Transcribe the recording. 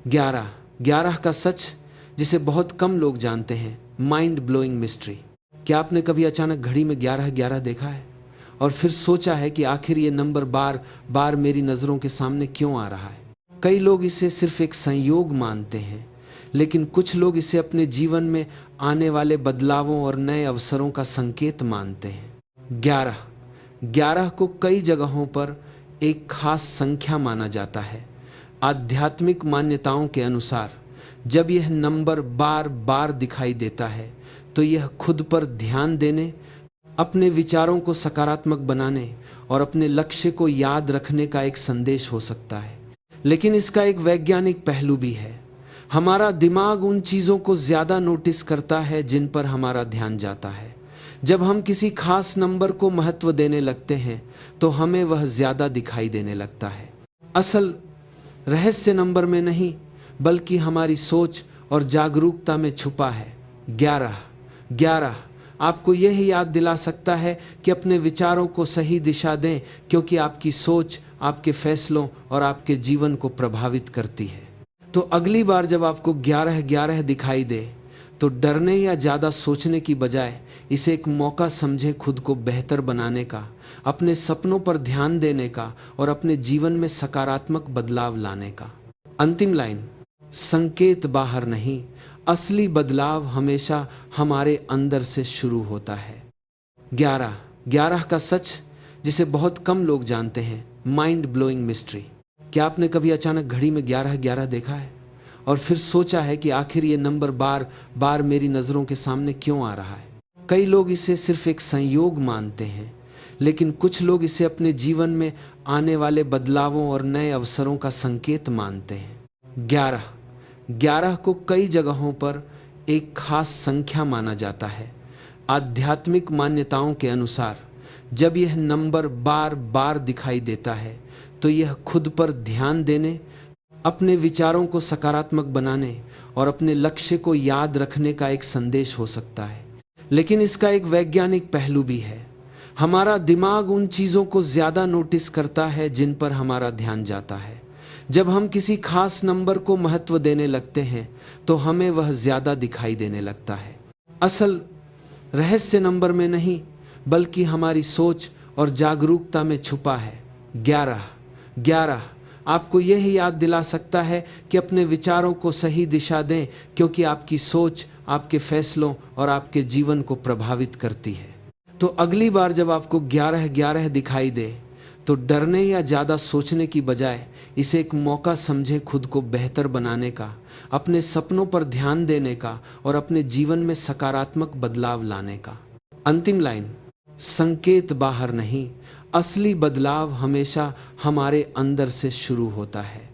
11 11 का सच जिसे बहुत कम लोग जानते हैं। Mind blowing mystery. क्या आपने कभी अचानक घड़ी में 11:11 देखा है और फिर सोचा है कि आखिर ये नंबर बार बार मेरी नज़रों के सामने क्यों आ रहा है? कई लोग इसे सिर्फ एक संयोग मानते हैं, लेकिन कुछ लोग इसे अपने जीवन में आने वाले बदलावों और नए अवसरों का संकेत मानते हैं। 11 को कई जगहों पर एक खास संख्या माना जाता है। आध्यात्मिक मान्यताओं के अनुसार जब यह नंबर बार बार दिखाई देता है तो यह खुद पर ध्यान देने, अपने विचारों को सकारात्मक बनाने और अपने लक्ष्य को याद रखने का एक संदेश हो सकता है। लेकिन इसका एक वैज्ञानिक पहलू भी है। हमारा दिमाग उन चीज़ों को ज़्यादा नोटिस करता है जिन पर हमारा ध्यान जाता है। जब हम किसी खास नंबर को महत्व देने लगते हैं तो हमें वह ज़्यादा दिखाई देने लगता है। असल रहस्य नंबर में नहीं, बल्कि हमारी सोच और जागरूकता में छुपा है। 11 आपको यह याद दिला सकता है कि अपने विचारों को सही दिशा दें, क्योंकि आपकी सोच आपके फैसलों और आपके जीवन को प्रभावित करती है। तो अगली बार जब आपको 11:11 दिखाई दे तो डरने या ज़्यादा सोचने की बजाय इसे एक मौका समझें खुद को बेहतर बनाने का, अपने सपनों पर ध्यान देने का और अपने जीवन में सकारात्मक बदलाव लाने का। अंतिम लाइन, संकेत बाहर नहीं, असली बदलाव हमेशा हमारे अंदर से शुरू होता है। 11 का सच जिसे बहुत कम लोग जानते हैं। Mind blowing mystery. क्या आपने कभी अचानक घड़ी में 11:11 देखा है और फिर सोचा है कि आखिर ये नंबर बार बार मेरी नज़रों के सामने क्यों आ रहा है? कई लोग इसे सिर्फ एक संयोग मानते हैं, लेकिन कुछ लोग इसे अपने जीवन में आने वाले बदलावों और नए अवसरों का संकेत मानते हैं। 11 को कई जगहों पर एक खास संख्या माना जाता है। आध्यात्मिक मान्यताओं के अनुसार जब यह नंबर बार बार दिखाई देता है तो यह खुद पर ध्यान देने, अपने विचारों को सकारात्मक बनाने और अपने लक्ष्य को याद रखने का एक संदेश हो सकता है। लेकिन इसका एक वैज्ञानिक पहलू भी है। हमारा दिमाग उन चीज़ों को ज़्यादा नोटिस करता है जिन पर हमारा ध्यान जाता है। जब हम किसी खास नंबर को महत्व देने लगते हैं तो हमें वह ज़्यादा दिखाई देने लगता है। असल रहस्य नंबर में नहीं, बल्कि हमारी सोच और जागरूकता में छुपा है। 11 आपको यह याद दिला सकता है कि अपने विचारों को सही दिशा दें, क्योंकि आपकी सोच आपके फैसलों और आपके जीवन को प्रभावित करती है। तो अगली बार जब आपको 11:11 दिखाई दे तो डरने या ज़्यादा सोचने की बजाय इसे एक मौका समझें खुद को बेहतर बनाने का, अपने सपनों पर ध्यान देने का और अपने जीवन में सकारात्मक बदलाव लाने का। अंतिम लाइन, संकेत बाहर नहीं, असली बदलाव हमेशा हमारे अंदर से शुरू होता है।